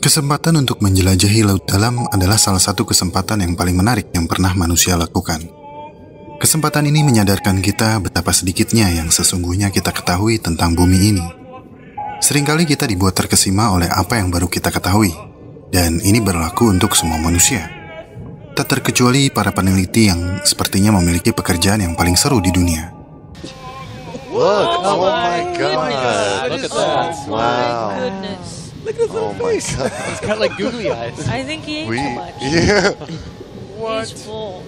Kesempatan untuk menjelajahi laut dalam adalah salah satu kesempatan yang paling menarik yang pernah manusia lakukan. Kesempatan ini menyadarkan kita betapa sedikitnya yang sesungguhnya kita ketahui tentang bumi ini. Seringkali kita dibuat terkesima oleh apa yang baru kita ketahui, dan ini berlaku untuk semua manusia. Tak terkecuali para peneliti yang sepertinya memiliki pekerjaan yang paling seru di dunia. Look, oh my god. Look at that. Wow. Goodness. Look at his Oh little my face. god. It's kind of like googly eyes. I think he ate We, too much. yeah. He's full.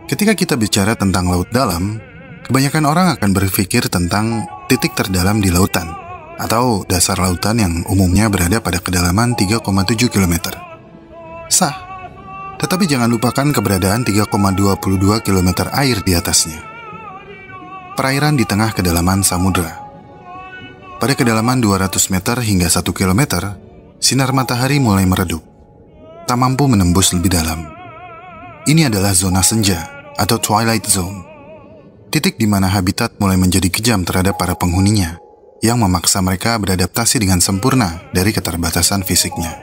Ketika kita bicara tentang laut dalam, kebanyakan orang akan berpikir tentang titik terdalam di lautan, atau dasar lautan yang umumnya berada pada kedalaman 3,7 km. Sah, tetapi jangan lupakan keberadaan 3,22 km air di atasnya. Perairan di tengah kedalaman samudra. Pada kedalaman 200 meter hingga 1 km, sinar matahari mulai meredup. Tak mampu menembus lebih dalam. Ini adalah zona senja atau twilight zone. Titik di mana habitat mulai menjadi kejam terhadap para penghuninya, yang memaksa mereka beradaptasi dengan sempurna dari keterbatasan fisiknya.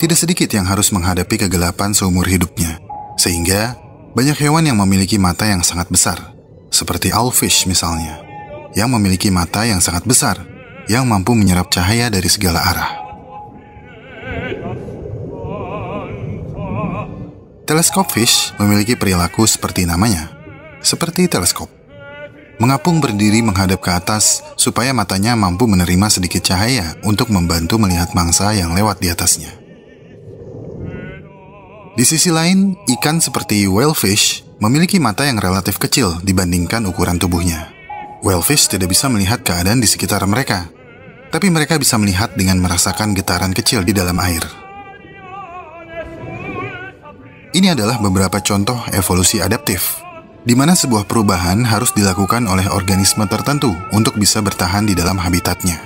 Tidak sedikit yang harus menghadapi kegelapan seumur hidupnya, sehingga banyak hewan yang memiliki mata yang sangat besar, seperti owlfish misalnya, yang memiliki mata yang sangat besar, yang mampu menyerap cahaya dari segala arah. Teleskop fish memiliki perilaku seperti namanya, seperti teleskop. Mengapung berdiri menghadap ke atas supaya matanya mampu menerima sedikit cahaya untuk membantu melihat mangsa yang lewat di atasnya. Di sisi lain, ikan seperti whalefish memiliki mata yang relatif kecil dibandingkan ukuran tubuhnya. Whalefish tidak bisa melihat keadaan di sekitar mereka, tapi mereka bisa melihat dengan merasakan getaran kecil di dalam air. Ini adalah beberapa contoh evolusi adaptif, di mana sebuah perubahan harus dilakukan oleh organisme tertentu untuk bisa bertahan di dalam habitatnya.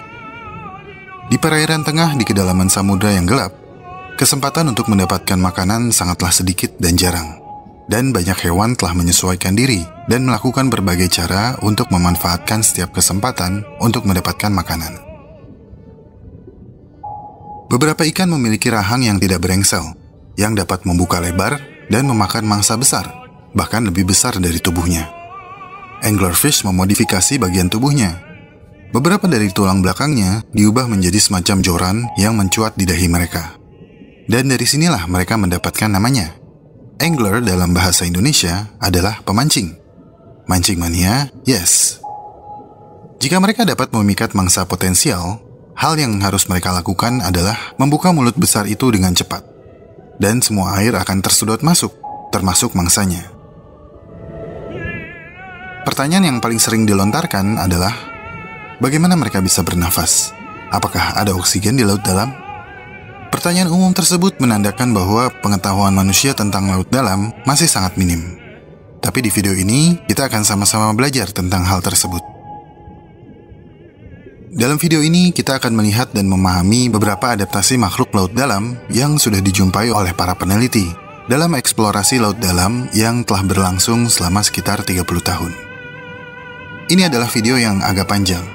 Di perairan tengah di kedalaman samudra yang gelap, kesempatan untuk mendapatkan makanan sangatlah sedikit dan jarang, dan banyak hewan telah menyesuaikan diri dan melakukan berbagai cara untuk memanfaatkan setiap kesempatan untuk mendapatkan makanan. Beberapa ikan memiliki rahang yang tidak berengsel, yang dapat membuka lebar dan memakan mangsa besar, bahkan lebih besar dari tubuhnya. Anglerfish memodifikasi bagian tubuhnya. Beberapa dari tulang belakangnya diubah menjadi semacam joran yang mencuat di dahi mereka. Dan dari sinilah mereka mendapatkan namanya. Angler dalam bahasa Indonesia adalah pemancing. Mancing mania, yes. Jika mereka dapat memikat mangsa potensial, hal yang harus mereka lakukan adalah membuka mulut besar itu dengan cepat. Dan semua air akan tersedot masuk, termasuk mangsanya. Pertanyaan yang paling sering dilontarkan adalah, bagaimana mereka bisa bernafas? Apakah ada oksigen di laut dalam? Pertanyaan umum tersebut menandakan bahwa pengetahuan manusia tentang laut dalam masih sangat minim. Tapi di video ini, kita akan sama-sama belajar tentang hal tersebut. Dalam video ini, kita akan melihat dan memahami beberapa adaptasi makhluk laut dalam yang sudah dijumpai oleh para peneliti dalam eksplorasi laut dalam yang telah berlangsung selama sekitar 30 tahun. Ini adalah video yang agak panjang.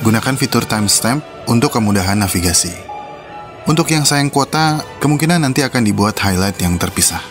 Gunakan fitur timestamp untuk kemudahan navigasi. Untuk yang sayang kuota, kemungkinan nanti akan dibuat highlight yang terpisah.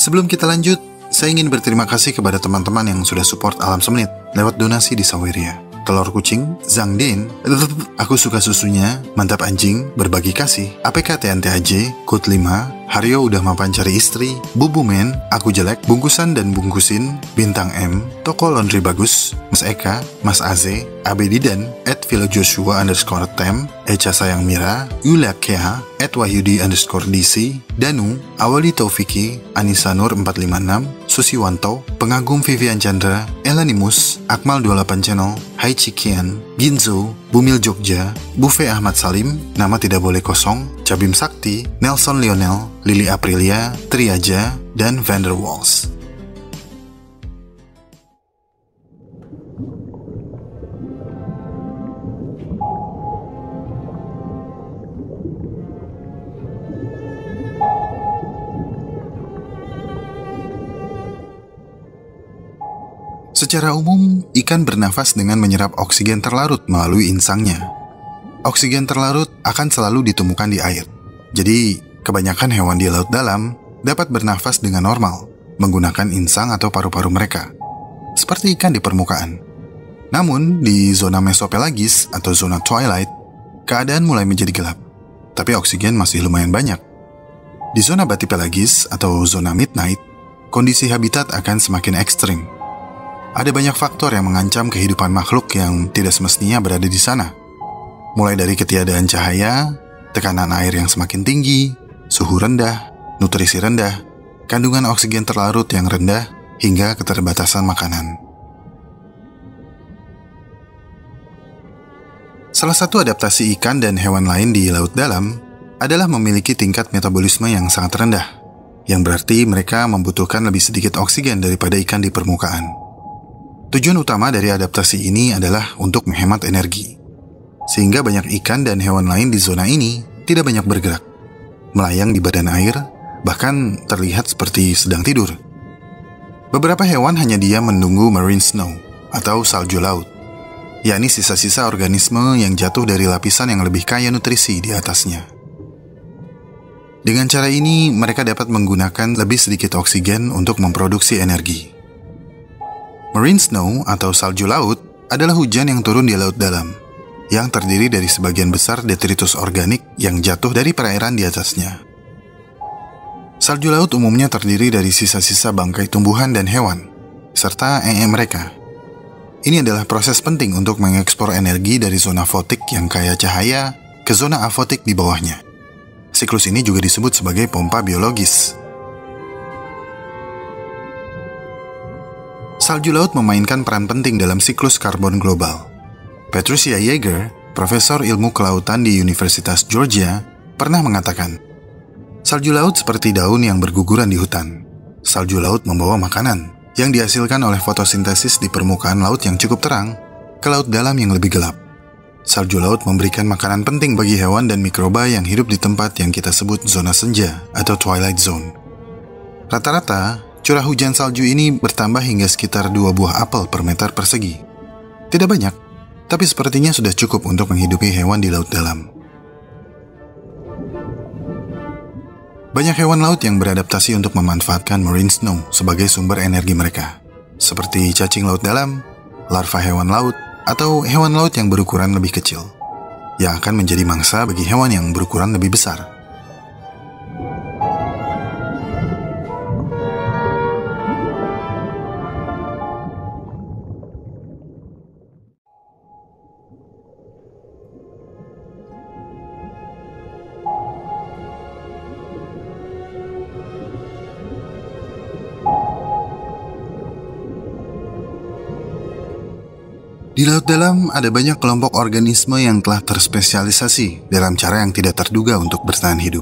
Sebelum kita lanjut, saya ingin berterima kasih kepada teman-teman yang sudah support Alam Semenit lewat donasi di Saweria. telur kucing, Zhangdian, aku suka susunya, mantap anjing, berbagi kasih, APK TNTAJ, Kut 5, Haryo udah mapan cari istri, Bubumen, aku jelek, bungkusan dan bungkusin, Bintang M, toko laundry bagus, Mas Eka, Mas Aze, Abedidan, @philojoshua_tem, Echa Sayang Mira, Yulia Kea, @wahyudi_dc, Danu, Awali Taufiki, Anissa Nur 456, Susiwanto, Pengagum Vivian Chandra, Elanimus, Akmal 28 Channel, Hai Cikian, Ginzo, Bumil Jogja, Buffet Ahmad Salim, Nama Tidak Boleh Kosong, Cabim Sakti, Nelson Lionel, Lili Aprilia, Triaja, dan Vander Walls. Secara umum, ikan bernafas dengan menyerap oksigen terlarut melalui insangnya. Oksigen terlarut akan selalu ditemukan di air. Jadi, kebanyakan hewan di laut dalam dapat bernafas dengan normal, menggunakan insang atau paru-paru mereka, seperti ikan di permukaan. Namun, di zona mesopelagis atau zona twilight, keadaan mulai menjadi gelap, tapi oksigen masih lumayan banyak. Di zona batipelagis atau zona midnight, kondisi habitat akan semakin ekstrim. Ada banyak faktor yang mengancam kehidupan makhluk yang tidak semestinya berada di sana. Mulai dari ketiadaan cahaya, tekanan air yang semakin tinggi, suhu rendah, nutrisi rendah, kandungan oksigen terlarut yang rendah, hingga keterbatasan makanan. Salah satu adaptasi ikan dan hewan lain di laut dalam adalah memiliki tingkat metabolisme yang sangat rendah, yang berarti mereka membutuhkan lebih sedikit oksigen daripada ikan di permukaan. Tujuan utama dari adaptasi ini adalah untuk menghemat energi, sehingga banyak ikan dan hewan lain di zona ini tidak banyak bergerak, melayang di badan air, bahkan terlihat seperti sedang tidur. Beberapa hewan hanya diam menunggu marine snow atau salju laut, yakni sisa-sisa organisme yang jatuh dari lapisan yang lebih kaya nutrisi di atasnya. Dengan cara ini, mereka dapat menggunakan lebih sedikit oksigen untuk memproduksi energi. Marine snow atau salju laut adalah hujan yang turun di laut dalam, yang terdiri dari sebagian besar detritus organik yang jatuh dari perairan di atasnya. Salju laut umumnya terdiri dari sisa-sisa bangkai tumbuhan dan hewan, serta mereka. Ini adalah proses penting untuk mengekspor energi dari zona fotik yang kaya cahaya ke zona afotik di bawahnya. Siklus ini juga disebut sebagai pompa biologis. Salju laut memainkan peran penting dalam siklus karbon global. Patricia Yeager, profesor ilmu kelautan di Universitas Georgia, pernah mengatakan, salju laut seperti daun yang berguguran di hutan. Salju laut membawa makanan yang dihasilkan oleh fotosintesis di permukaan laut yang cukup terang ke laut dalam yang lebih gelap. Salju laut memberikan makanan penting bagi hewan dan mikroba yang hidup di tempat yang kita sebut zona senja atau twilight zone. Rata-rata, curah hujan salju ini bertambah hingga sekitar 2 buah apel per meter persegi. Tidak banyak, tapi sepertinya sudah cukup untuk menghidupi hewan di laut dalam. Banyak hewan laut yang beradaptasi untuk memanfaatkan marine snow sebagai sumber energi mereka, seperti cacing laut dalam, larva hewan laut, atau hewan laut yang berukuran lebih kecil, yang akan menjadi mangsa bagi hewan yang berukuran lebih besar. Di laut dalam ada banyak kelompok organisme yang telah terspesialisasi dalam cara yang tidak terduga untuk bertahan hidup.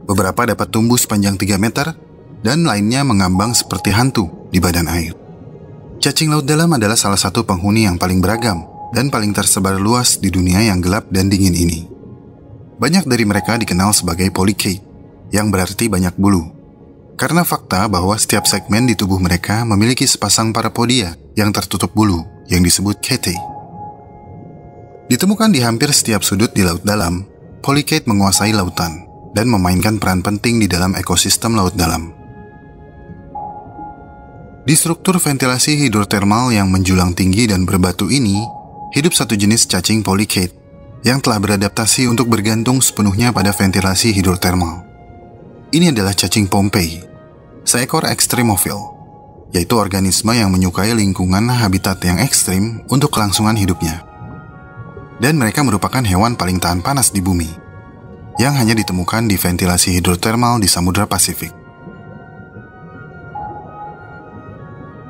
Beberapa dapat tumbuh sepanjang 3 meter dan lainnya mengambang seperti hantu di badan air. Cacing laut dalam adalah salah satu penghuni yang paling beragam dan paling tersebar luas di dunia yang gelap dan dingin ini. Banyak dari mereka dikenal sebagai polychaete, yang berarti banyak bulu, karena fakta bahwa setiap segmen di tubuh mereka memiliki sepasang parapodia yang tertutup bulu yang disebut chaetae. Ditemukan di hampir setiap sudut di laut dalam, polychaete menguasai lautan dan memainkan peran penting di dalam ekosistem laut dalam. Di struktur ventilasi hidrotermal yang menjulang tinggi dan berbatu ini, hidup satu jenis cacing polychaete yang telah beradaptasi untuk bergantung sepenuhnya pada ventilasi hidrotermal. Ini adalah cacing Pompei, seekor ekstremofil, yaitu organisme yang menyukai lingkungan habitat yang ekstrim untuk kelangsungan hidupnya. Dan mereka merupakan hewan paling tahan panas di bumi, yang hanya ditemukan di ventilasi hidrotermal di Samudra Pasifik.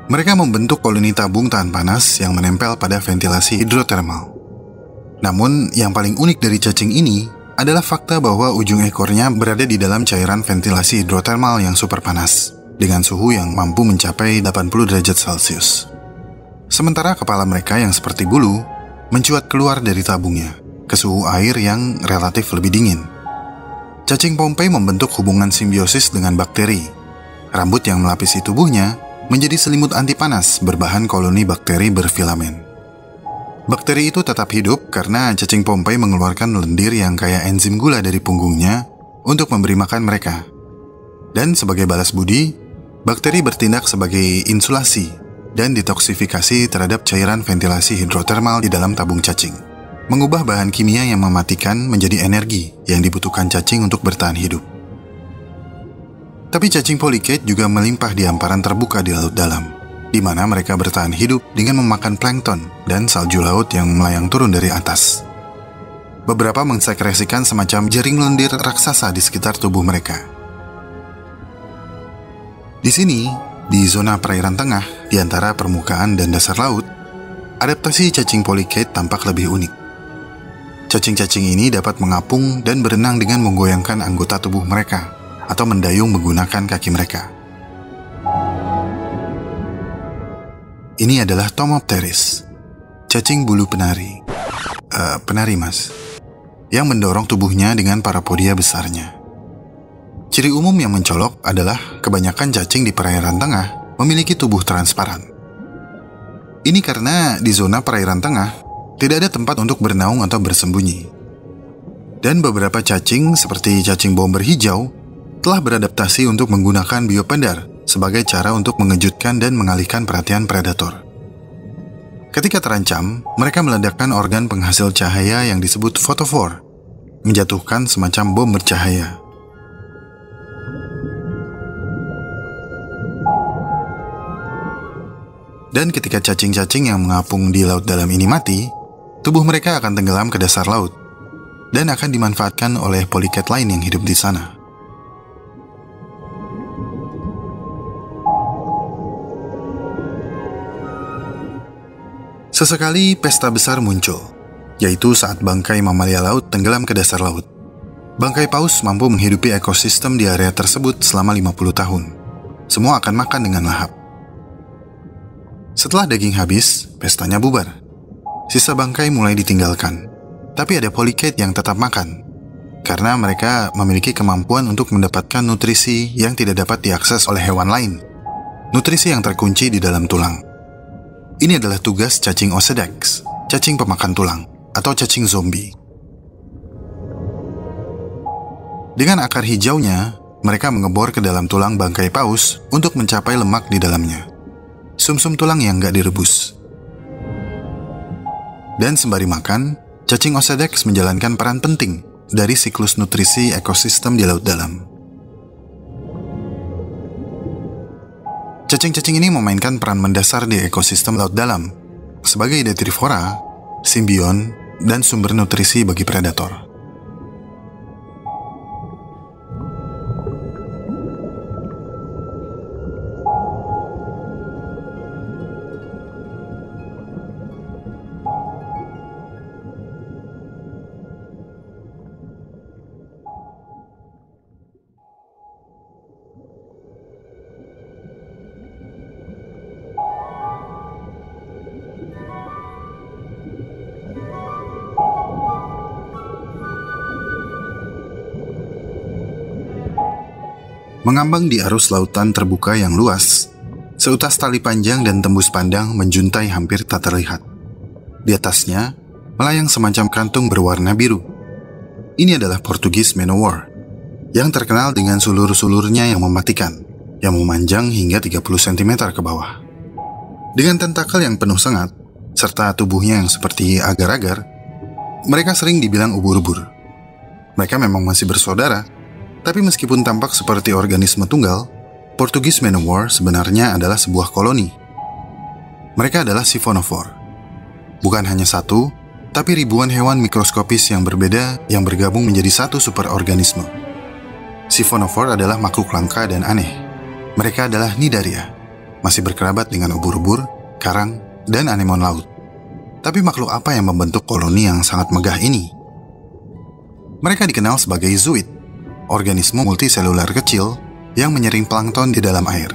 Mereka membentuk koloni tabung tahan panas yang menempel pada ventilasi hidrotermal. Namun, yang paling unik dari cacing ini adalah fakta bahwa ujung ekornya berada di dalam cairan ventilasi hidrotermal yang super panas, dengan suhu yang mampu mencapai 80 derajat Celcius. Sementara kepala mereka yang seperti bulu mencuat keluar dari tabungnya ke suhu air yang relatif lebih dingin. Cacing Pompei membentuk hubungan simbiosis dengan bakteri. Rambut yang melapisi tubuhnya menjadi selimut anti panas berbahan koloni bakteri berfilamen. Bakteri itu tetap hidup karena cacing Pompei mengeluarkan lendir yang kaya enzim gula dari punggungnya untuk memberi makan mereka. Dan sebagai balas budi, bakteri bertindak sebagai insulasi dan detoksifikasi terhadap cairan ventilasi hidrotermal di dalam tabung cacing, mengubah bahan kimia yang mematikan menjadi energi yang dibutuhkan cacing untuk bertahan hidup. Tapi cacing polychaete juga melimpah di hamparan terbuka di laut dalam, di mana mereka bertahan hidup dengan memakan plankton dan salju laut yang melayang turun dari atas. Beberapa mensekresikan semacam jaring lendir raksasa di sekitar tubuh mereka. Di sini, di zona perairan tengah, di antara permukaan dan dasar laut, adaptasi cacing polychaete tampak lebih unik. Cacing-cacing ini dapat mengapung dan berenang dengan menggoyangkan anggota tubuh mereka, atau mendayung menggunakan kaki mereka. Ini adalah Thomopteris, cacing bulu penari. Penari mas, yang mendorong tubuhnya dengan parapodia besarnya. Ciri umum yang mencolok adalah kebanyakan cacing di perairan tengah memiliki tubuh transparan. Ini karena di zona perairan tengah tidak ada tempat untuk bernaung atau bersembunyi. Dan beberapa cacing seperti cacing bomber hijau telah beradaptasi untuk menggunakan biopendar sebagai cara untuk mengejutkan dan mengalihkan perhatian predator. Ketika terancam, mereka meledakkan organ penghasil cahaya yang disebut fotofor, menjatuhkan semacam bom bercahaya. Dan ketika cacing-cacing yang mengapung di laut dalam ini mati, tubuh mereka akan tenggelam ke dasar laut dan akan dimanfaatkan oleh polychaete lain yang hidup di sana. Sesekali pesta besar muncul, yaitu saat bangkai mamalia laut tenggelam ke dasar laut. Bangkai paus mampu menghidupi ekosistem di area tersebut selama 50 tahun. Semua akan makan dengan lahap. Setelah daging habis, pestanya bubar. Sisa bangkai mulai ditinggalkan, tapi ada polychaete yang tetap makan, karena mereka memiliki kemampuan untuk mendapatkan nutrisi yang tidak dapat diakses oleh hewan lain. Nutrisi yang terkunci di dalam tulang. Ini adalah tugas cacing Osedax, cacing pemakan tulang, atau cacing zombie. Dengan akar hijaunya, mereka mengebor ke dalam tulang bangkai paus untuk mencapai lemak di dalamnya. Sumsum tulang yang nggak direbus. Dan sembari makan, cacing Osedax menjalankan peran penting dari siklus nutrisi ekosistem di laut dalam. Cacing-cacing ini memainkan peran mendasar di ekosistem laut dalam sebagai detrivora, simbion, dan sumber nutrisi bagi predator. Mengambang di arus lautan terbuka yang luas, seutas tali panjang dan tembus pandang menjuntai hampir tak terlihat. Di atasnya, melayang semacam kantung berwarna biru. Ini adalah Portugis manowar, yang terkenal dengan sulur-sulurnya yang mematikan, yang memanjang hingga 30 cm ke bawah. Dengan tentakel yang penuh sengat, serta tubuhnya yang seperti agar-agar, mereka sering dibilang ubur-ubur. Mereka memang masih bersaudara, tapi meskipun tampak seperti organisme tunggal, Portugis Manowar sebenarnya adalah sebuah koloni. Mereka adalah Siphonophore. Bukan hanya satu, tapi ribuan hewan mikroskopis yang berbeda yang bergabung menjadi satu superorganisme. Siphonophore adalah makhluk langka dan aneh. Mereka adalah Cnidaria, masih berkerabat dengan ubur-ubur, karang, dan anemon laut. Tapi makhluk apa yang membentuk koloni yang sangat megah ini? Mereka dikenal sebagai zooid, organisme multiselular kecil yang menyering plankton di dalam air.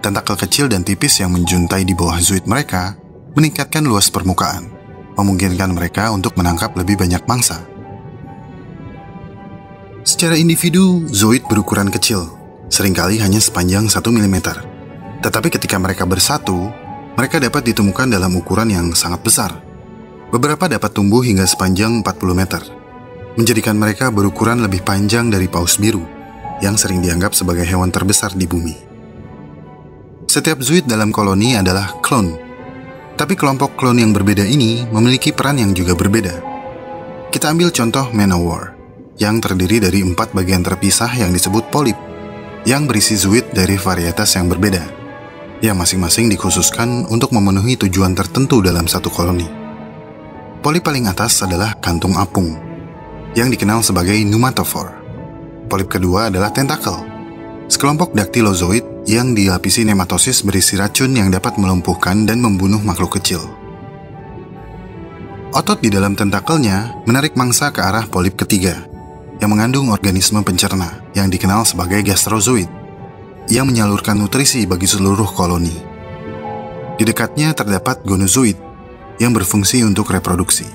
Tentakel kecil dan tipis yang menjuntai di bawah zooid mereka meningkatkan luas permukaan, memungkinkan mereka untuk menangkap lebih banyak mangsa. Secara individu, zooid berukuran kecil, seringkali hanya sepanjang 1 mm. Tetapi ketika mereka bersatu, mereka dapat ditemukan dalam ukuran yang sangat besar. Beberapa dapat tumbuh hingga sepanjang 40 meter, menjadikan mereka berukuran lebih panjang dari paus biru, yang sering dianggap sebagai hewan terbesar di bumi. Setiap zooid dalam koloni adalah klon, tapi kelompok klon yang berbeda ini memiliki peran yang juga berbeda. Kita ambil contoh Manowar, yang terdiri dari 4 bagian terpisah yang disebut polip, yang berisi zooid dari varietas yang berbeda, yang masing-masing dikhususkan untuk memenuhi tujuan tertentu dalam satu koloni. Polip paling atas adalah kantung apung, yang dikenal sebagai pneumatophore. Polip kedua adalah tentakel, sekelompok daktilozoid yang dilapisi nematosis berisi racun yang dapat melumpuhkan dan membunuh makhluk kecil. Otot di dalam tentakelnya menarik mangsa ke arah polip ketiga, yang mengandung organisme pencerna yang dikenal sebagai gastrozoid, yang menyalurkan nutrisi bagi seluruh koloni. Di dekatnya terdapat gonozoid yang berfungsi untuk reproduksi.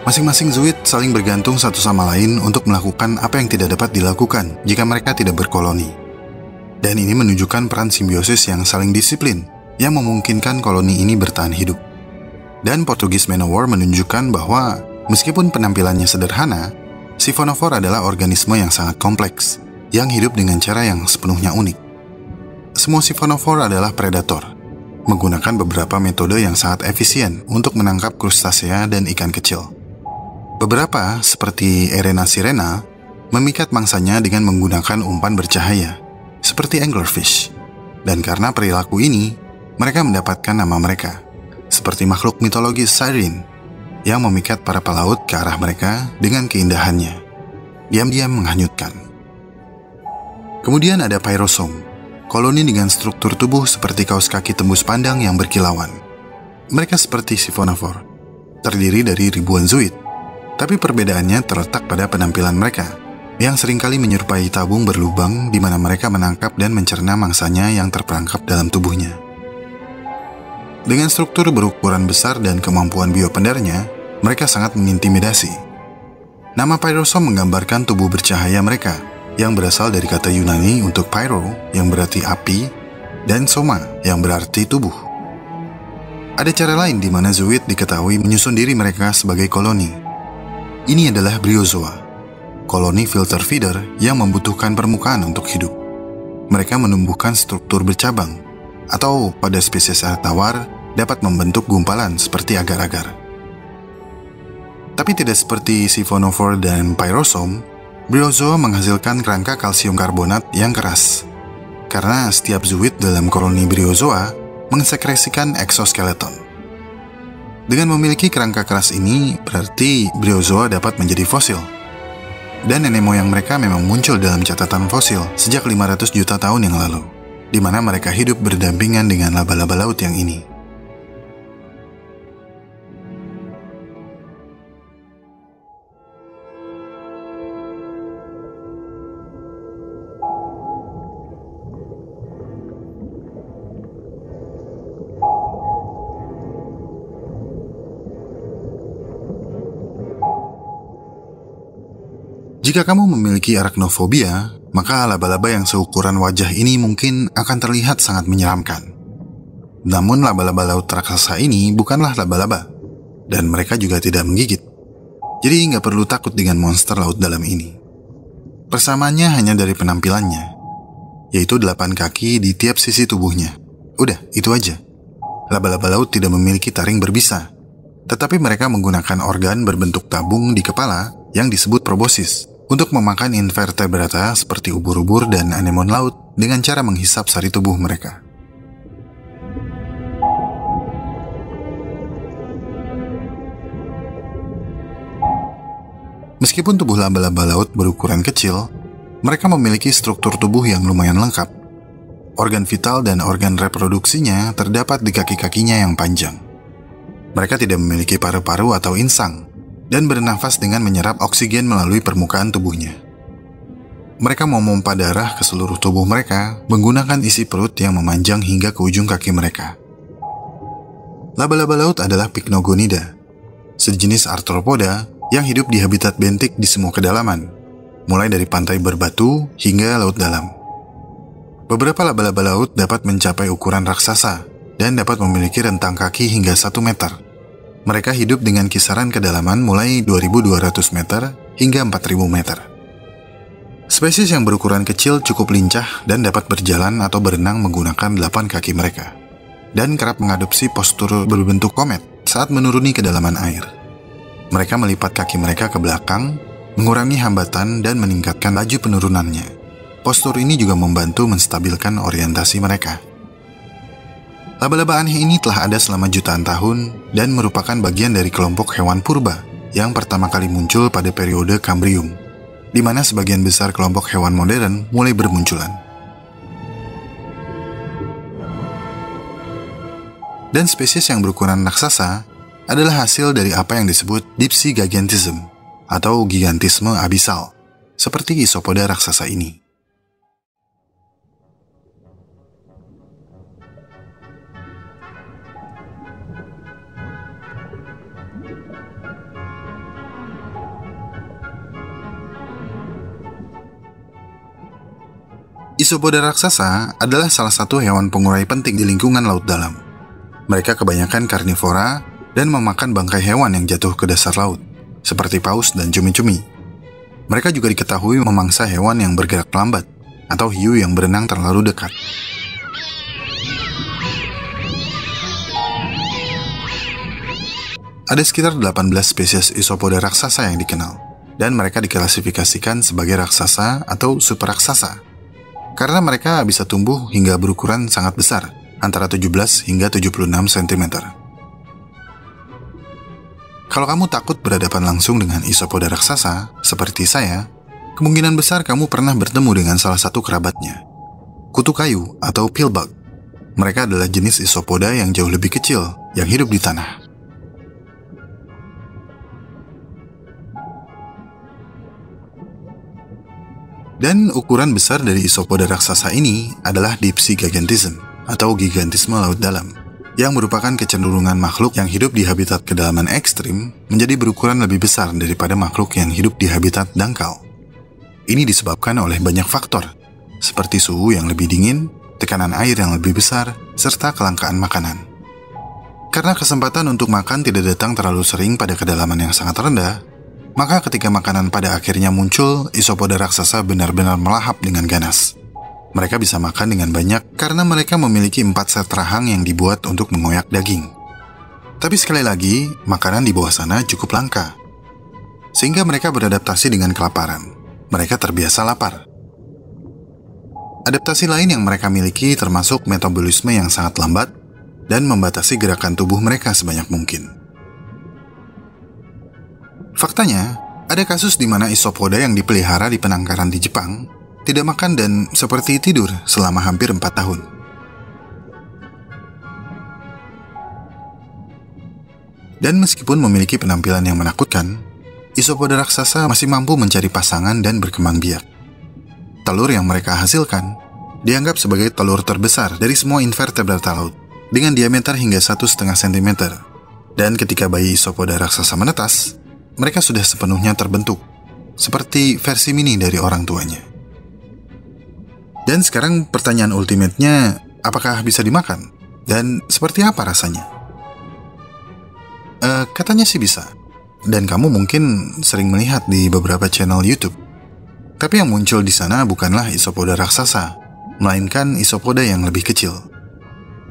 Masing-masing zooid saling bergantung satu sama lain untuk melakukan apa yang tidak dapat dilakukan jika mereka tidak berkoloni. Dan ini menunjukkan peran simbiosis yang saling disiplin yang memungkinkan koloni ini bertahan hidup. Dan Portugis Manowar menunjukkan bahwa meskipun penampilannya sederhana, Siphonophore adalah organisme yang sangat kompleks, yang hidup dengan cara yang sepenuhnya unik. Semua Siphonophore adalah predator, menggunakan beberapa metode yang sangat efisien untuk menangkap krustasea dan ikan kecil. Beberapa, seperti Erena sirena, memikat mangsanya dengan menggunakan umpan bercahaya, seperti anglerfish. Dan karena perilaku ini, mereka mendapatkan nama mereka, seperti makhluk mitologis Siren, yang memikat para pelaut ke arah mereka dengan keindahannya, diam-diam menghanyutkan. Kemudian ada Pyrosome, koloni dengan struktur tubuh seperti kaos kaki tembus pandang yang berkilauan. Mereka seperti Siphonophore, terdiri dari ribuan zooid, tapi perbedaannya terletak pada penampilan mereka, yang seringkali menyerupai tabung berlubang di mana mereka menangkap dan mencerna mangsanya yang terperangkap dalam tubuhnya. Dengan struktur berukuran besar dan kemampuan biopendarnya, mereka sangat mengintimidasi. Nama Pyrosome menggambarkan tubuh bercahaya mereka, yang berasal dari kata Yunani untuk pyro, yang berarti api, dan soma, yang berarti tubuh. Ada cara lain di mana zooid diketahui menyusun diri mereka sebagai koloni. Ini adalah bryozoa, koloni filter feeder yang membutuhkan permukaan untuk hidup. Mereka menumbuhkan struktur bercabang, atau pada spesies air tawar dapat membentuk gumpalan seperti agar-agar. Tapi tidak seperti Siphonophore dan Pyrosome, bryozoa menghasilkan kerangka kalsium karbonat yang keras, karena setiap zooid dalam koloni bryozoa mensekresikan eksoskeleton. Dengan memiliki kerangka keras ini, berarti bryozoa dapat menjadi fosil. Dan nenek moyang mereka memang muncul dalam catatan fosil sejak 500 juta tahun yang lalu, di mana mereka hidup berdampingan dengan laba-laba laut yang ini. Jika kamu memiliki arachnofobia, maka laba-laba yang seukuran wajah ini mungkin akan terlihat sangat menyeramkan. Namun laba-laba laut raksasa ini bukanlah laba-laba, dan mereka juga tidak menggigit. Jadi nggak perlu takut dengan monster laut dalam ini. Persamaannya hanya dari penampilannya. yaitu 8 kaki di tiap sisi tubuhnya. Udah, itu aja. Laba-laba laut tidak memiliki taring berbisa, tetapi mereka menggunakan organ berbentuk tabung di kepala yang disebut proboscis untuk memakan invertebrata seperti ubur-ubur dan anemon laut dengan cara menghisap sari tubuh mereka. Meskipun tubuh laba-laba laut berukuran kecil, mereka memiliki struktur tubuh yang lumayan lengkap. Organ vital dan organ reproduksinya terdapat di kaki-kakinya yang panjang. Mereka tidak memiliki paru-paru atau insang, dan bernafas dengan menyerap oksigen melalui permukaan tubuhnya. Mereka memompa darah ke seluruh tubuh mereka menggunakan isi perut yang memanjang hingga ke ujung kaki mereka. Laba-laba laut adalah Pycnogonida, sejenis arthropoda yang hidup di habitat bentik di semua kedalaman, mulai dari pantai berbatu hingga laut dalam. Beberapa laba-laba laut dapat mencapai ukuran raksasa dan dapat memiliki rentang kaki hingga 1 meter. Mereka hidup dengan kisaran kedalaman mulai 2.200 meter hingga 4.000 meter. Spesies yang berukuran kecil cukup lincah dan dapat berjalan atau berenang menggunakan 8 kaki mereka, dan kerap mengadopsi postur berbentuk komet saat menuruni kedalaman air. Mereka melipat kaki mereka ke belakang, mengurangi hambatan dan meningkatkan laju penurunannya. Postur ini juga membantu menstabilkan orientasi mereka. Laba-laba aneh ini telah ada selama jutaan tahun dan merupakan bagian dari kelompok hewan purba yang pertama kali muncul pada periode Kambrium, di mana sebagian besar kelompok hewan modern mulai bermunculan. Dan spesies yang berukuran raksasa adalah hasil dari apa yang disebut deep-sea gigantism atau gigantisme abisal, seperti isopoda raksasa ini. Isopoda raksasa adalah salah satu hewan pengurai penting di lingkungan laut dalam. Mereka kebanyakan karnivora dan memakan bangkai hewan yang jatuh ke dasar laut, seperti paus dan cumi-cumi. Mereka juga diketahui memangsa hewan yang bergerak lambat, atau hiu yang berenang terlalu dekat. Ada sekitar 18 spesies isopoda raksasa yang dikenal, dan mereka diklasifikasikan sebagai raksasa atau super raksasa, karena mereka bisa tumbuh hingga berukuran sangat besar, antara 17 hingga 76 cm. Kalau kamu takut berhadapan langsung dengan isopoda raksasa, seperti saya, kemungkinan besar kamu pernah bertemu dengan salah satu kerabatnya, kutu kayu atau peelbug. Mereka adalah jenis isopoda yang jauh lebih kecil yang hidup di tanah. Dan ukuran besar dari isopoda raksasa ini adalah deep-sea gigantism atau gigantisme laut dalam, yang merupakan kecenderungan makhluk yang hidup di habitat kedalaman ekstrim menjadi berukuran lebih besar daripada makhluk yang hidup di habitat dangkal. Ini disebabkan oleh banyak faktor, seperti suhu yang lebih dingin, tekanan air yang lebih besar, serta kelangkaan makanan. Karena kesempatan untuk makan tidak datang terlalu sering pada kedalaman yang sangat rendah, maka ketika makanan pada akhirnya muncul, isopoda raksasa benar-benar melahap dengan ganas. Mereka bisa makan dengan banyak karena mereka memiliki 4 set rahang yang dibuat untuk mengoyak daging. Tapi sekali lagi, makanan di bawah sana cukup langka, sehingga mereka beradaptasi dengan kelaparan. Mereka terbiasa lapar. Adaptasi lain yang mereka miliki termasuk metabolisme yang sangat lambat dan membatasi gerakan tubuh mereka sebanyak mungkin. Faktanya, ada kasus di mana isopoda yang dipelihara di penangkaran di Jepang tidak makan dan seperti tidur selama hampir 4 tahun. Dan meskipun memiliki penampilan yang menakutkan, isopoda raksasa masih mampu mencari pasangan dan berkembang biak. Telur yang mereka hasilkan dianggap sebagai telur terbesar dari semua invertebrata laut, dengan diameter hingga 1,5 cm. Dan ketika bayi isopoda raksasa menetas, mereka sudah sepenuhnya terbentuk, seperti versi mini dari orang tuanya. Dan sekarang pertanyaan ultimate-nya, apakah bisa dimakan? Dan seperti apa rasanya? Katanya sih bisa. Dan kamu mungkin sering melihat di beberapa channel YouTube. Tapi yang muncul di sana bukanlah isopoda raksasa, melainkan isopoda yang lebih kecil.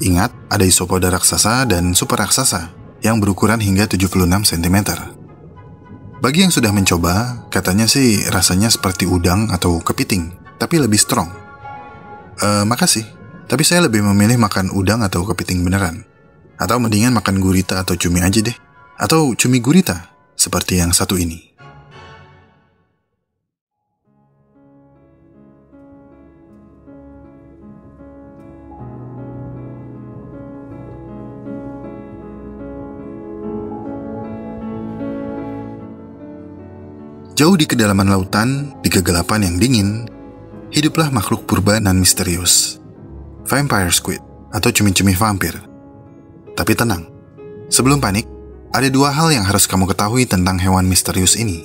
Ingat, ada isopoda raksasa dan super raksasa yang berukuran hingga 76 cm. Bagi yang sudah mencoba, katanya sih rasanya seperti udang atau kepiting, tapi lebih strong. Makasih, tapi saya lebih memilih makan udang atau kepiting beneran. Atau mendingan makan gurita atau cumi aja deh. Atau cumi gurita, seperti yang satu ini. Jauh di kedalaman lautan, di kegelapan yang dingin, hiduplah makhluk purba dan misterius. Vampire squid, atau cumi-cumi vampir. Tapi tenang, sebelum panik, ada dua hal yang harus kamu ketahui tentang hewan misterius ini.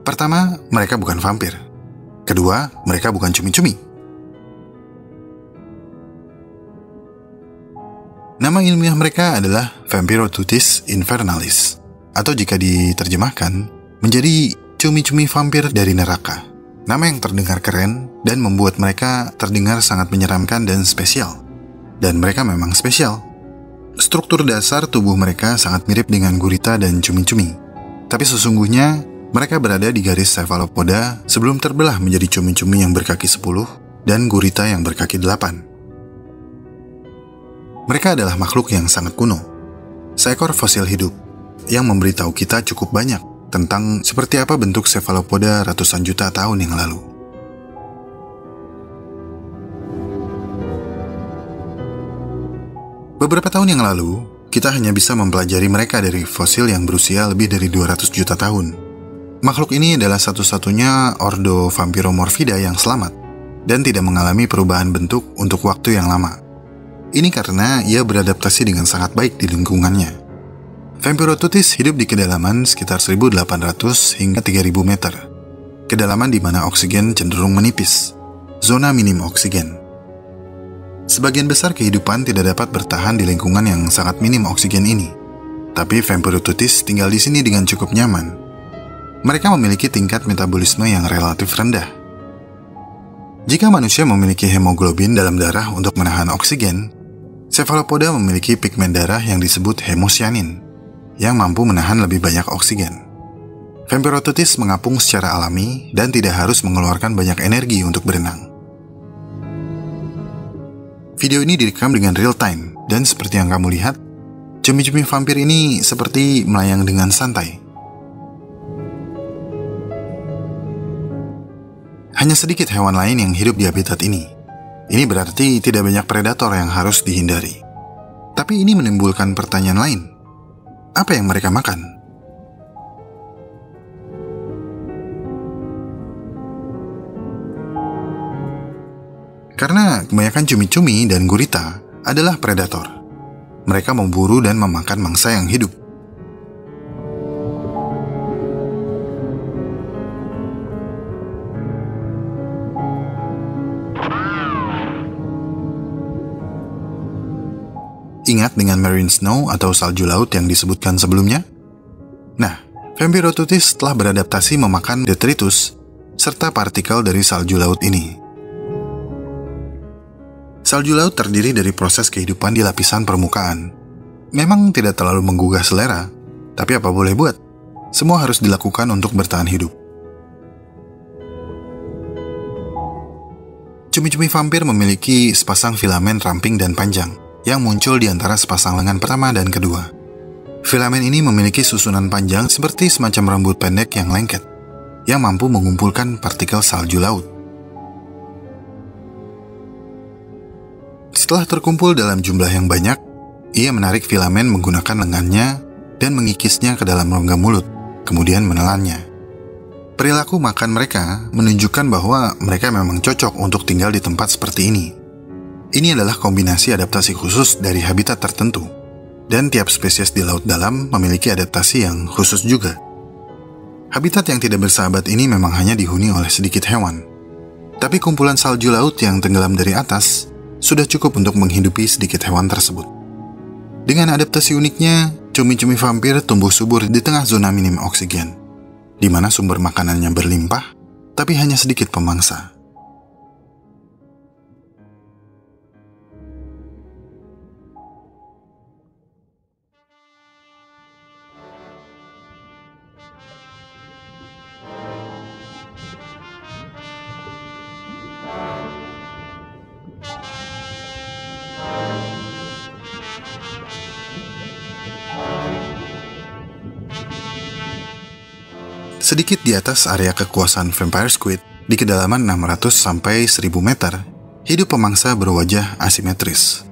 Pertama, mereka bukan vampir. Kedua, mereka bukan cumi-cumi. Nama ilmiah mereka adalah Vampirotutis infernalis, atau jika diterjemahkan, menjadi cumi-cumi vampir dari neraka. Nama yang terdengar keren dan membuat mereka terdengar sangat menyeramkan dan spesial. Dan mereka memang spesial. Struktur dasar tubuh mereka sangat mirip dengan gurita dan cumi-cumi. Tapi sesungguhnya, mereka berada di garis cephalopoda sebelum terbelah menjadi cumi-cumi yang berkaki 10 dan gurita yang berkaki 8. Mereka adalah makhluk yang sangat kuno. Seekor fosil hidup yang memberitahu kita cukup banyak tentang seperti apa bentuk cephalopoda ratusan juta tahun yang lalu. Beberapa tahun yang lalu, kita hanya bisa mempelajari mereka dari fosil yang berusia lebih dari 200 juta tahun. Makhluk ini adalah satu-satunya ordo Vampiromorphida yang selamat dan tidak mengalami perubahan bentuk untuk waktu yang lama. Ini karena ia beradaptasi dengan sangat baik di lingkungannya. Vampirotutis hidup di kedalaman sekitar 1.800 hingga 3.000 meter. Kedalaman di mana oksigen cenderung menipis. Zona minim oksigen. Sebagian besar kehidupan tidak dapat bertahan di lingkungan yang sangat minim oksigen ini. Tapi Vampirotutis tinggal di sini dengan cukup nyaman. Mereka memiliki tingkat metabolisme yang relatif rendah. Jika manusia memiliki hemoglobin dalam darah untuk menahan oksigen, cephalopoda memiliki pigmen darah yang disebut hemocyanin, yang mampu menahan lebih banyak oksigen. Vampirotutis mengapung secara alami dan tidak harus mengeluarkan banyak energi untuk berenang. Video ini direkam dengan real time, dan seperti yang kamu lihat, cumi-cumi vampir ini seperti melayang dengan santai. Hanya sedikit hewan lain yang hidup di habitat ini. Ini berarti tidak banyak predator yang harus dihindari. Tapi ini menimbulkan pertanyaan lain. Apa yang mereka makan? Karena kebanyakan cumi-cumi dan gurita adalah predator. Mereka memburu dan memakan mangsa yang hidup. Ingat dengan marine snow atau salju laut yang disebutkan sebelumnya? Nah, Vampirotutis telah beradaptasi memakan detritus serta partikel dari salju laut ini. Salju laut terdiri dari proses kehidupan di lapisan permukaan. Memang tidak terlalu menggugah selera, tapi apa boleh buat? Semua harus dilakukan untuk bertahan hidup. Cumi-cumi vampir memiliki sepasang filamen ramping dan panjang yang muncul di antara sepasang lengan pertama dan kedua. Filamen ini memiliki susunan panjang seperti semacam rambut pendek yang lengket, yang mampu mengumpulkan partikel salju laut. Setelah terkumpul dalam jumlah yang banyak, ia menarik filamen menggunakan lengannya dan mengikisnya ke dalam rongga mulut, kemudian menelannya. Perilaku makan mereka menunjukkan bahwa mereka memang cocok untuk tinggal di tempat seperti ini. Ini adalah kombinasi adaptasi khusus dari habitat tertentu, dan tiap spesies di laut dalam memiliki adaptasi yang khusus juga. Habitat yang tidak bersahabat ini memang hanya dihuni oleh sedikit hewan, tapi kumpulan salju laut yang tenggelam dari atas sudah cukup untuk menghidupi sedikit hewan tersebut. Dengan adaptasi uniknya, cumi-cumi vampir tumbuh subur di tengah zona minim oksigen, di mana sumber makanannya berlimpah tapi hanya sedikit pemangsa. Sedikit di atas area kekuasaan Vampire Squid, di kedalaman 600 sampai 1000 meter, hidup pemangsa berwajah asimetris.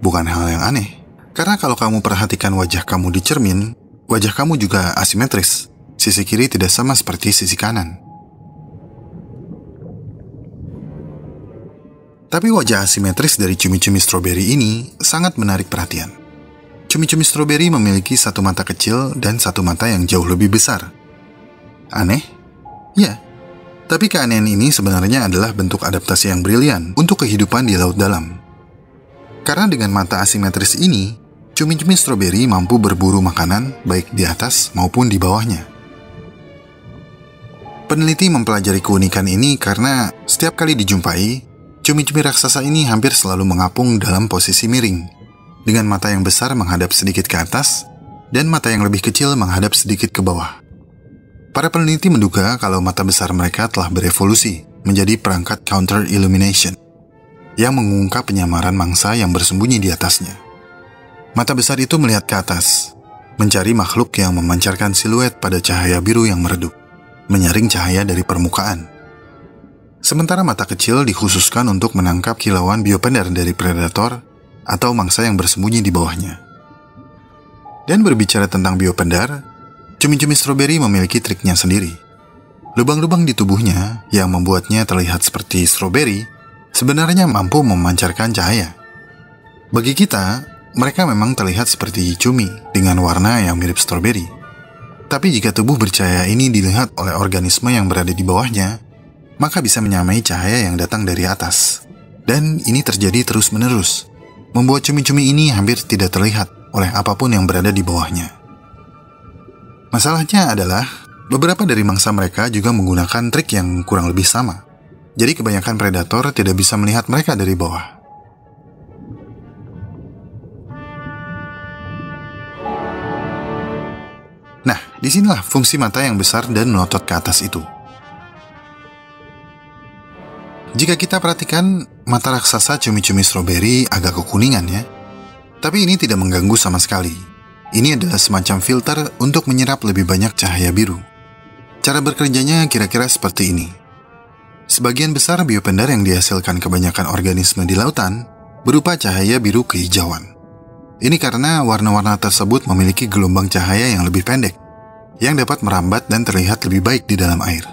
Bukan hal yang aneh, karena kalau kamu perhatikan wajah kamu di cermin, wajah kamu juga asimetris. Sisi kiri tidak sama seperti sisi kanan. Tapi wajah asimetris dari cumi-cumi stroberi ini sangat menarik perhatian. Cumi-cumi stroberi memiliki satu mata kecil dan satu mata yang jauh lebih besar. Aneh? Ya, tapi keanehan ini sebenarnya adalah bentuk adaptasi yang brilian untuk kehidupan di laut dalam. Karena dengan mata asimetris ini, cumi-cumi stroberi mampu berburu makanan baik di atas maupun di bawahnya. Peneliti mempelajari keunikan ini karena setiap kali dijumpai, cumi-cumi raksasa ini hampir selalu mengapung dalam posisi miring, dengan mata yang besar menghadap sedikit ke atas dan mata yang lebih kecil menghadap sedikit ke bawah. Para peneliti menduga kalau mata besar mereka telah berevolusi menjadi perangkat counter illumination yang mengungkap penyamaran mangsa yang bersembunyi di atasnya. Mata besar itu melihat ke atas, mencari makhluk yang memancarkan siluet pada cahaya biru yang meredup, menyaring cahaya dari permukaan. Sementara mata kecil dikhususkan untuk menangkap kilauan biopender dari predator atau mangsa yang bersembunyi di bawahnya. Dan berbicara tentang biopender, cumi-cumi stroberi memiliki triknya sendiri. Lubang-lubang di tubuhnya yang membuatnya terlihat seperti stroberi sebenarnya mampu memancarkan cahaya. Bagi kita, mereka memang terlihat seperti cumi dengan warna yang mirip stroberi. Tapi jika tubuh bercahaya ini dilihat oleh organisme yang berada di bawahnya, maka bisa menyamai cahaya yang datang dari atas. Dan ini terjadi terus-menerus, membuat cumi-cumi ini hampir tidak terlihat oleh apapun yang berada di bawahnya. Masalahnya adalah, beberapa dari mangsa mereka juga menggunakan trik yang kurang lebih sama. Jadi kebanyakan predator tidak bisa melihat mereka dari bawah. Nah, disinilah fungsi mata yang besar dan melotot ke atas itu. Jika kita perhatikan, mata raksasa cumi-cumi stroberi agak kekuningan ya. Tapi ini tidak mengganggu sama sekali. Ini adalah semacam filter untuk menyerap lebih banyak cahaya biru. Cara bekerjanya kira-kira seperti ini. Sebagian besar biopender yang dihasilkan kebanyakan organisme di lautan berupa cahaya biru kehijauan. Ini karena warna-warna tersebut memiliki gelombang cahaya yang lebih pendek, yang dapat merambat dan terlihat lebih baik di dalam air.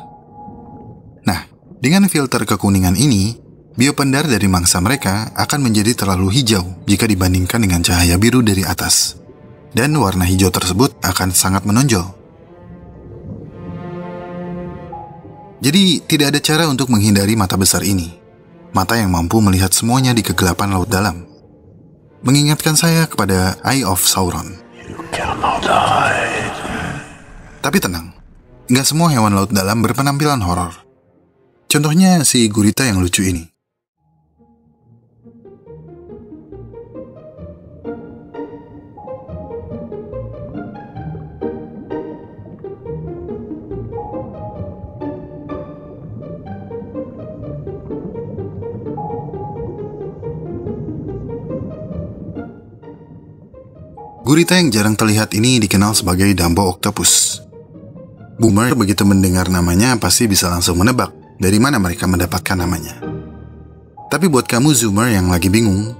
Nah, dengan filter kekuningan ini, biopender dari mangsa mereka akan menjadi terlalu hijau jika dibandingkan dengan cahaya biru dari atas. Dan warna hijau tersebut akan sangat menonjol. Jadi, tidak ada cara untuk menghindari mata besar ini. Mata yang mampu melihat semuanya di kegelapan laut dalam. Mengingatkan saya kepada Eye of Sauron. Tapi tenang, nggak semua hewan laut dalam berpenampilan horor. Contohnya si gurita yang lucu ini. Gurita yang jarang terlihat ini dikenal sebagai Dumbo octopus. Boomer begitu mendengar namanya pasti bisa langsung menebak dari mana mereka mendapatkan namanya. Tapi buat kamu zoomer yang lagi bingung,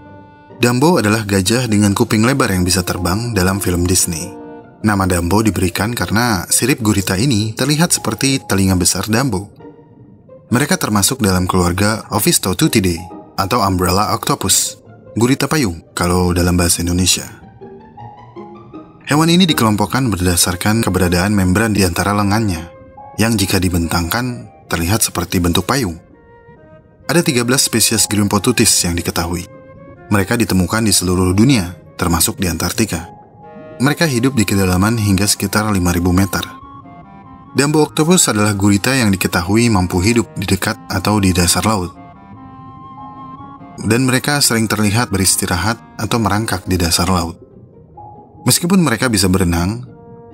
Dumbo adalah gajah dengan kuping lebar yang bisa terbang dalam film Disney. Nama Dumbo diberikan karena sirip gurita ini terlihat seperti telinga besar Dumbo. Mereka termasuk dalam keluarga Ophistotutidae atau umbrella octopus, gurita payung kalau dalam bahasa Indonesia. Hewan ini dikelompokkan berdasarkan keberadaan membran di antara lengannya, yang jika dibentangkan terlihat seperti bentuk payung. Ada 13 spesies Grimpotutis yang diketahui. Mereka ditemukan di seluruh dunia, termasuk di Antartika. Mereka hidup di kedalaman hingga sekitar 5.000 meter. Dumbo octopus adalah gurita yang diketahui mampu hidup di dekat atau di dasar laut. Dan mereka sering terlihat beristirahat atau merangkak di dasar laut. Meskipun mereka bisa berenang,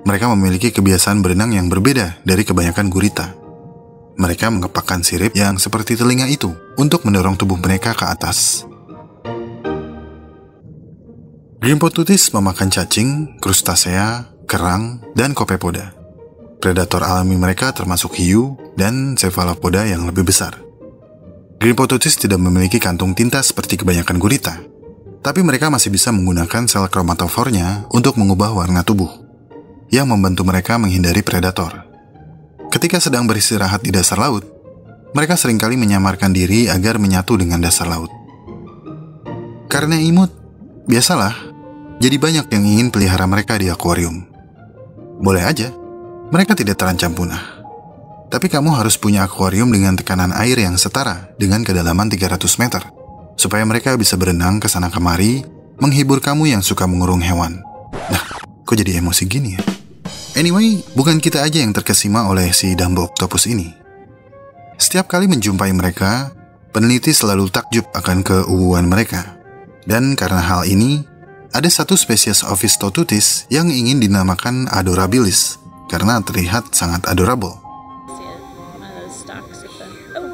mereka memiliki kebiasaan berenang yang berbeda dari kebanyakan gurita. Mereka mengepakkan sirip yang seperti telinga itu untuk mendorong tubuh mereka ke atas. Grimpoteuthis memakan cacing, krustasea, kerang, dan copepoda. Predator alami mereka termasuk hiu dan cephalopoda yang lebih besar. Grimpoteuthis tidak memiliki kantung tinta seperti kebanyakan gurita, tapi mereka masih bisa menggunakan sel kromatofornya untuk mengubah warna tubuh, yang membantu mereka menghindari predator. Ketika sedang beristirahat di dasar laut, mereka seringkali menyamarkan diri agar menyatu dengan dasar laut. Karena imut, biasalah, jadi banyak yang ingin pelihara mereka di akuarium. Boleh aja, mereka tidak terancam punah. Tapi kamu harus punya akuarium dengan tekanan air yang setara dengan kedalaman 300 meter, supaya mereka bisa berenang ke sana kemari, menghibur kamu yang suka mengurung hewan. Nah, kok jadi emosi gini ya? Anyway, bukan kita aja yang terkesima oleh si Dumbo octopus ini. Setiap kali menjumpai mereka, peneliti selalu takjub akan keuuan mereka. Dan karena hal ini, ada satu spesies Ophistotutis yang ingin dinamakan Adorabilis, karena terlihat sangat adorable.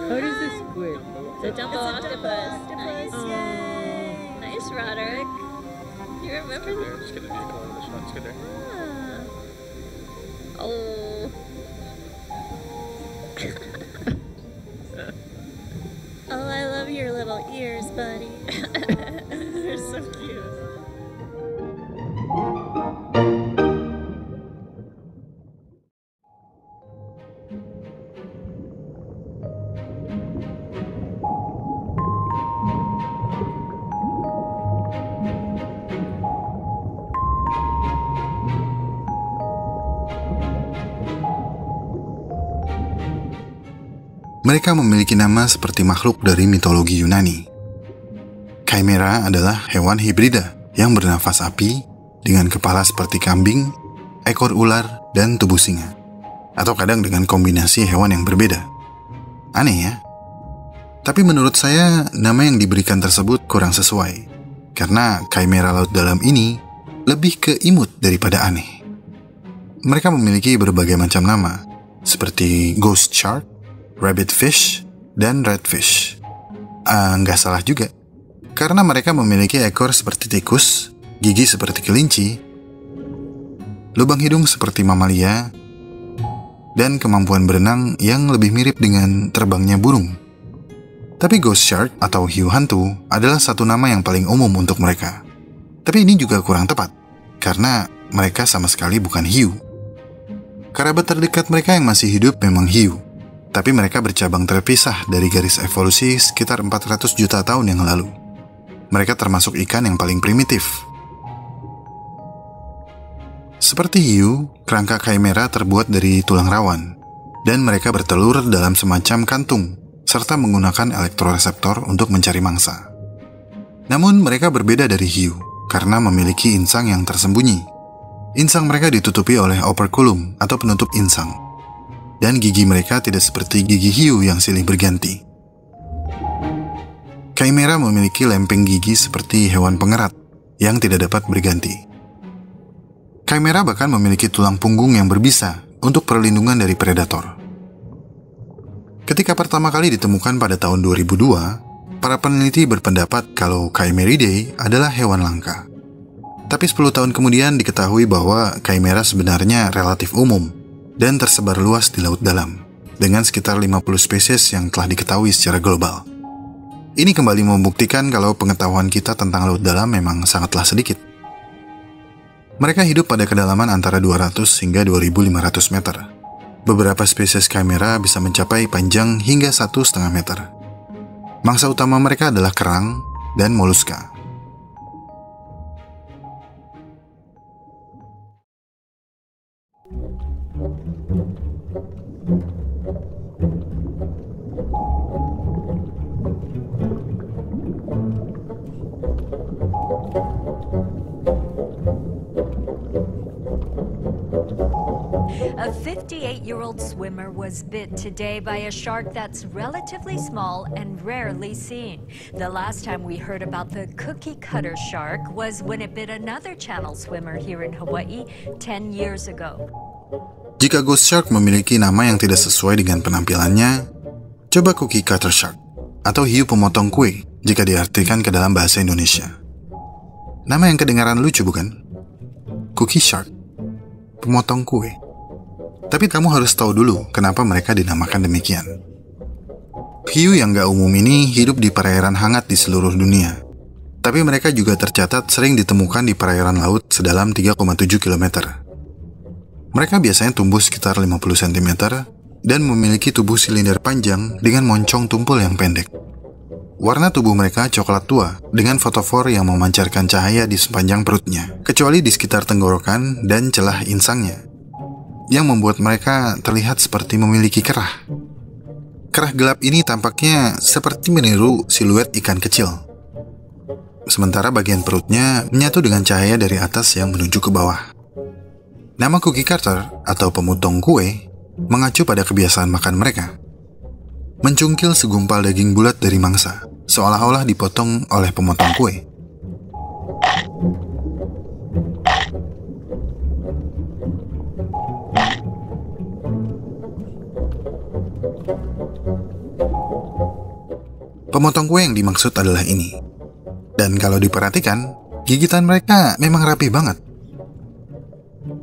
What is this squid? It's a Dumbo octopus. Nice. Nice, Roderick. You remember that? Just get the vehicle on this one. Let's get there. Oh. Oh, I love your little ears, buddy. They're so cute. Mereka memiliki nama seperti makhluk dari mitologi Yunani. Chimera adalah hewan hibrida yang bernafas api dengan kepala seperti kambing, ekor ular, dan tubuh singa. Atau kadang dengan kombinasi hewan yang berbeda. Aneh ya? Tapi menurut saya, nama yang diberikan tersebut kurang sesuai. Karena chimera laut dalam ini lebih ke imut daripada aneh. Mereka memiliki berbagai macam nama, seperti ghost shark, rabbit fish, dan redfish. Nggak salah juga, karena mereka memiliki ekor seperti tikus, gigi seperti kelinci, lubang hidung seperti mamalia, dan kemampuan berenang yang lebih mirip dengan terbangnya burung. Tapi ghost shark atau hiu hantu adalah satu nama yang paling umum untuk mereka. Tapi ini juga kurang tepat, karena mereka sama sekali bukan hiu. Kerabat terdekat mereka yang masih hidup memang hiu, tapi mereka bercabang terpisah dari garis evolusi sekitar 400 juta tahun yang lalu. Mereka termasuk ikan yang paling primitif. Seperti hiu, kerangka chimera terbuat dari tulang rawan, dan mereka bertelur dalam semacam kantung, serta menggunakan elektroreseptor untuk mencari mangsa. Namun mereka berbeda dari hiu, karena memiliki insang yang tersembunyi. Insang mereka ditutupi oleh operculum atau penutup insang. Dan gigi mereka tidak seperti gigi hiu yang silih berganti. Chimera memiliki lempeng gigi seperti hewan pengerat yang tidak dapat berganti. Chimera bahkan memiliki tulang punggung yang berbisa untuk perlindungan dari predator. Ketika pertama kali ditemukan pada tahun 2002, para peneliti berpendapat kalau Chimeridae adalah hewan langka. Tapi 10 tahun kemudian diketahui bahwa Chimera sebenarnya relatif umum dan tersebar luas di laut dalam, dengan sekitar 50 spesies yang telah diketahui secara global. Ini kembali membuktikan kalau pengetahuan kita tentang laut dalam memang sangatlah sedikit. Mereka hidup pada kedalaman antara 200 hingga 2.500 meter. Beberapa spesies chimera bisa mencapai panjang hingga 1,5 meter. Mangsa utama mereka adalah kerang dan moluska. A 58-year-old swimmer was bit today by a shark that's relatively small and rarely seen. The last time we heard about the cookie cutter shark was when it bit another channel swimmer here in Hawaii 10 years ago. Jika ghost shark memiliki nama yang tidak sesuai dengan penampilannya, coba cookie cutter shark atau hiu pemotong kue jika diartikan ke dalam bahasa Indonesia. Nama yang kedengaran lucu bukan? Cookie shark, pemotong kue. Tapi kamu harus tahu dulu kenapa mereka dinamakan demikian. Hiu yang gak umum ini hidup di perairan hangat di seluruh dunia. Tapi mereka juga tercatat sering ditemukan di perairan laut sedalam 3,7 km. Mereka biasanya tumbuh sekitar 50 cm dan memiliki tubuh silinder panjang dengan moncong tumpul yang pendek. Warna tubuh mereka coklat tua dengan fotofor yang memancarkan cahaya di sepanjang perutnya, kecuali di sekitar tenggorokan dan celah insangnya, yang membuat mereka terlihat seperti memiliki kerah. Kerah gelap ini tampaknya seperti meniru siluet ikan kecil. Sementara bagian perutnya menyatu dengan cahaya dari atas yang menuju ke bawah. Nama cookie cutter atau pemotong kue mengacu pada kebiasaan makan mereka. Mencungkil segumpal daging bulat dari mangsa, seolah-olah dipotong oleh pemotong kue. Pemotong kue yang dimaksud adalah ini. Dan kalau diperhatikan, gigitan mereka memang rapi banget.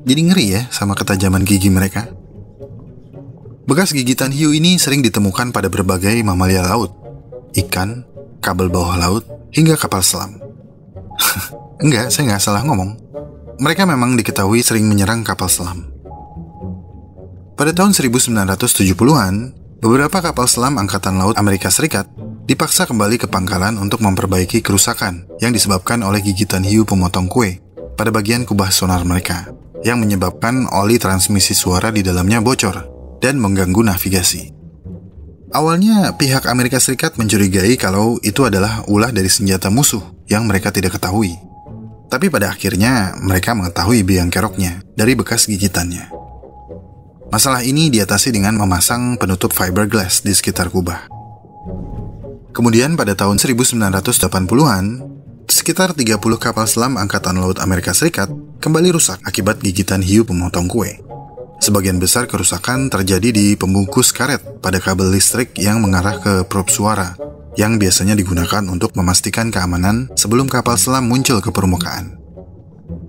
Jadi ngeri ya sama ketajaman gigi mereka. Bekas gigitan hiu ini sering ditemukan pada berbagai mamalia laut, ikan, kabel bawah laut, hingga kapal selam. Enggak, saya nggak salah ngomong. Mereka memang diketahui sering menyerang kapal selam. Pada tahun 1970-an, beberapa kapal selam Angkatan Laut Amerika Serikat dipaksa kembali ke pangkalan untuk memperbaiki kerusakan yang disebabkan oleh gigitan hiu pemotong kue pada bagian kubah sonar mereka, yang menyebabkan oli transmisi suara di dalamnya bocor dan mengganggu navigasi. Awalnya, pihak Amerika Serikat mencurigai kalau itu adalah ulah dari senjata musuh yang mereka tidak ketahui. Tapi pada akhirnya, mereka mengetahui biang keroknya dari bekas gigitannya. Masalah ini diatasi dengan memasang penutup fiberglass di sekitar kubah. Kemudian pada tahun 1980-an, sekitar 30 kapal selam Angkatan Laut Amerika Serikat kembali rusak akibat gigitan hiu pemotong kue. Sebagian besar kerusakan terjadi di pembungkus karet pada kabel listrik yang mengarah ke prop suara, yang biasanya digunakan untuk memastikan keamanan sebelum kapal selam muncul ke permukaan.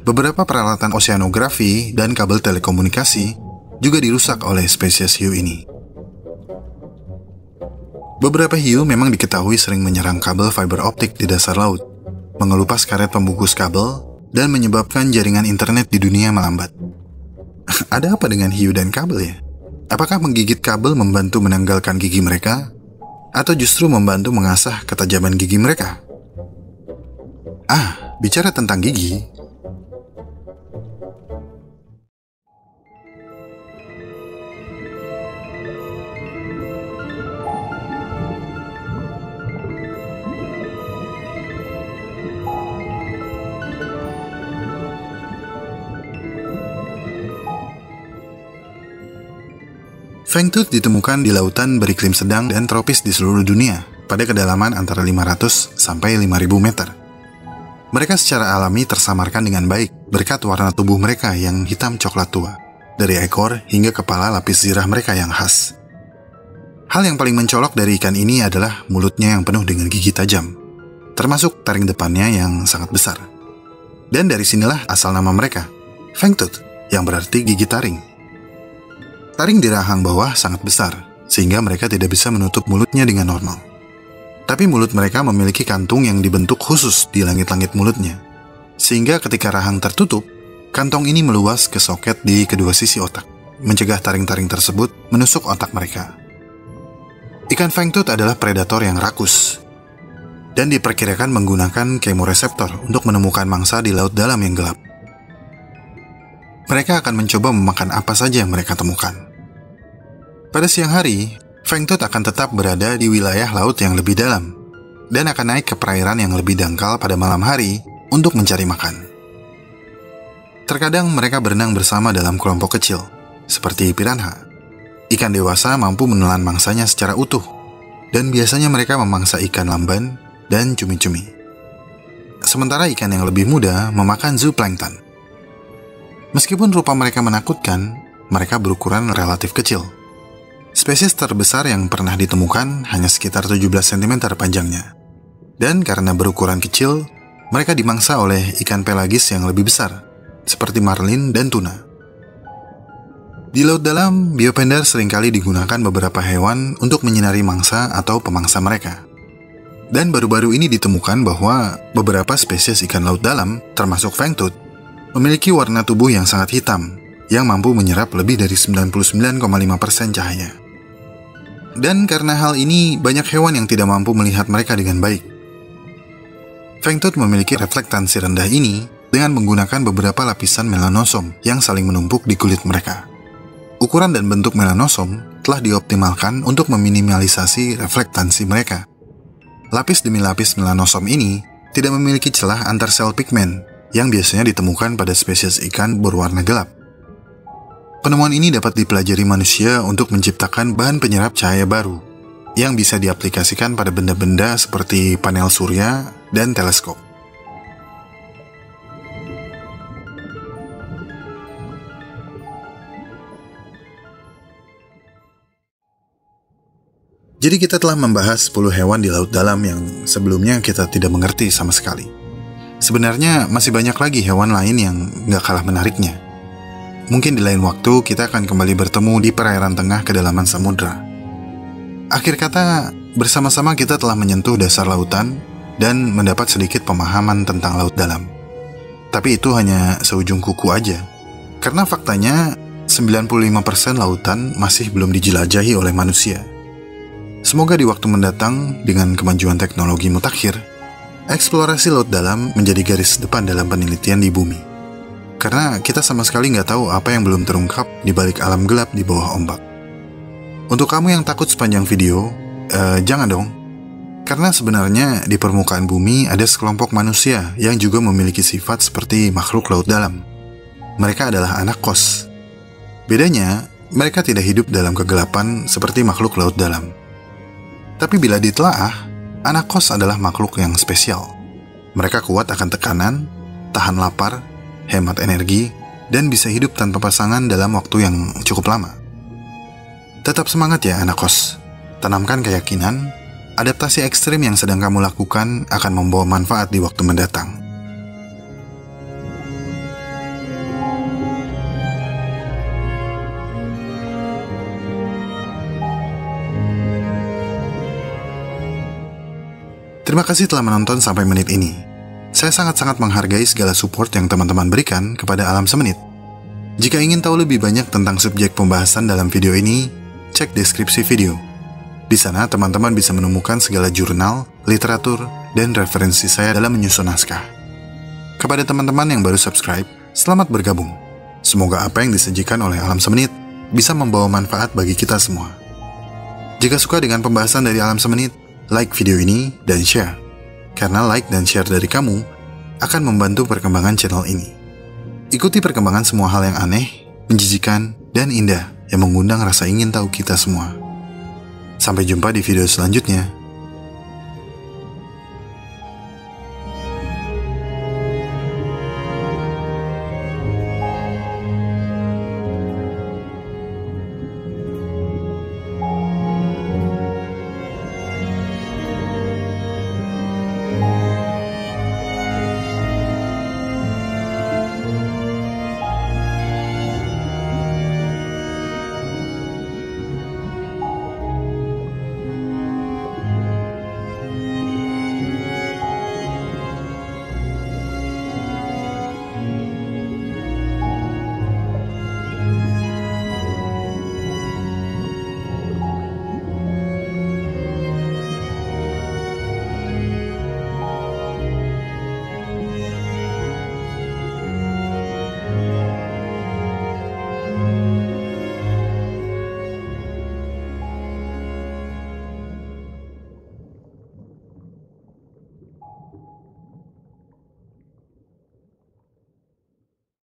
Beberapa peralatan oseanografi dan kabel telekomunikasi juga dirusak oleh spesies hiu ini. Beberapa hiu memang diketahui sering menyerang kabel fiber optik di dasar laut, mengelupas karet pembungkus kabel, dan menyebabkan jaringan internet di dunia melambat. Ada apa dengan hiu dan kabel ya? Apakah menggigit kabel membantu menanggalkan gigi mereka? Atau justru membantu mengasah ketajaman gigi mereka? Bicara tentang gigi, Fangtooth ditemukan di lautan beriklim sedang dan tropis di seluruh dunia pada kedalaman antara 500 sampai 5.000 meter. Mereka secara alami tersamarkan dengan baik berkat warna tubuh mereka yang hitam coklat tua, dari ekor hingga kepala lapis zirah mereka yang khas. Hal yang paling mencolok dari ikan ini adalah mulutnya yang penuh dengan gigi tajam, termasuk taring depannya yang sangat besar. Dan dari sinilah asal nama mereka, Fangtooth, yang berarti gigi taring. Taring di rahang bawah sangat besar, sehingga mereka tidak bisa menutup mulutnya dengan normal. Tapi mulut mereka memiliki kantung yang dibentuk khusus di langit-langit mulutnya, sehingga ketika rahang tertutup, kantong ini meluas ke soket di kedua sisi otak, mencegah taring-taring tersebut menusuk otak mereka. Ikan Fangtooth adalah predator yang rakus, dan diperkirakan menggunakan kemoreseptor untuk menemukan mangsa di laut dalam yang gelap. Mereka akan mencoba memakan apa saja yang mereka temukan. Pada siang hari, Fangtooth akan tetap berada di wilayah laut yang lebih dalam dan akan naik ke perairan yang lebih dangkal pada malam hari untuk mencari makan. Terkadang mereka berenang bersama dalam kelompok kecil, seperti piranha. Ikan dewasa mampu menelan mangsanya secara utuh, dan biasanya mereka memangsa ikan lamban dan cumi-cumi. Sementara ikan yang lebih muda memakan zooplankton. Meskipun rupa mereka menakutkan, mereka berukuran relatif kecil. Spesies terbesar yang pernah ditemukan hanya sekitar 17 cm panjangnya. Dan karena berukuran kecil, mereka dimangsa oleh ikan pelagis yang lebih besar, seperti marlin dan tuna. Di laut dalam, biopender seringkali digunakan beberapa hewan untuk menyinari mangsa atau pemangsa mereka. Dan baru-baru ini ditemukan bahwa beberapa spesies ikan laut dalam, termasuk fangtooth, memiliki warna tubuh yang sangat hitam, yang mampu menyerap lebih dari 99,5% cahaya. Dan karena hal ini, banyak hewan yang tidak mampu melihat mereka dengan baik. Fangtooth memiliki reflektansi rendah ini dengan menggunakan beberapa lapisan melanosom yang saling menumpuk di kulit mereka. Ukuran dan bentuk melanosom telah dioptimalkan untuk meminimalisasi reflektansi mereka. Lapis demi lapis melanosom ini tidak memiliki celah antar sel pigmen yang biasanya ditemukan pada spesies ikan berwarna gelap. Penemuan ini dapat dipelajari manusia untuk menciptakan bahan penyerap cahaya baru yang bisa diaplikasikan pada benda-benda seperti panel surya dan teleskop. Jadi kita telah membahas 10 hewan di laut dalam yang sebelumnya kita tidak mengerti sama sekali. Sebenarnya masih banyak lagi hewan lain yang nggak kalah menariknya. Mungkin di lain waktu kita akan kembali bertemu di perairan tengah kedalaman samudra. Akhir kata, bersama-sama kita telah menyentuh dasar lautan dan mendapat sedikit pemahaman tentang laut dalam. Tapi itu hanya seujung kuku aja. Karena faktanya, 95% lautan masih belum dijelajahi oleh manusia. Semoga di waktu mendatang, dengan kemajuan teknologi mutakhir, eksplorasi laut dalam menjadi garis depan dalam penelitian di bumi. Karena kita sama sekali nggak tahu apa yang belum terungkap di balik alam gelap di bawah ombak. Untuk kamu yang takut sepanjang video, jangan dong. Karena sebenarnya di permukaan bumi ada sekelompok manusia yang juga memiliki sifat seperti makhluk laut dalam. Mereka adalah anak kos. Bedanya, mereka tidak hidup dalam kegelapan seperti makhluk laut dalam. Tapi bila ditelaah, anak kos adalah makhluk yang spesial. Mereka kuat akan tekanan, tahan lapar, hemat energi, dan bisa hidup tanpa pasangan dalam waktu yang cukup lama. Tetap semangat ya anak kos. Tanamkan keyakinan, adaptasi ekstrim yang sedang kamu lakukan akan membawa manfaat di waktu mendatang. Terima kasih telah menonton sampai menit ini. Saya sangat-sangat menghargai segala support yang teman-teman berikan kepada Alam Semenit. Jika ingin tahu lebih banyak tentang subjek pembahasan dalam video ini, cek deskripsi video. Di sana teman-teman bisa menemukan segala jurnal, literatur, dan referensi saya dalam menyusun naskah. Kepada teman-teman yang baru subscribe, selamat bergabung. Semoga apa yang disajikan oleh Alam Semenit bisa membawa manfaat bagi kita semua. Jika suka dengan pembahasan dari Alam Semenit, like video ini dan share. Karena like dan share dari kamu akan membantu perkembangan channel ini. Ikuti perkembangan semua hal yang aneh, menjijikan, dan indah yang mengundang rasa ingin tahu kita semua. Sampai jumpa di video selanjutnya.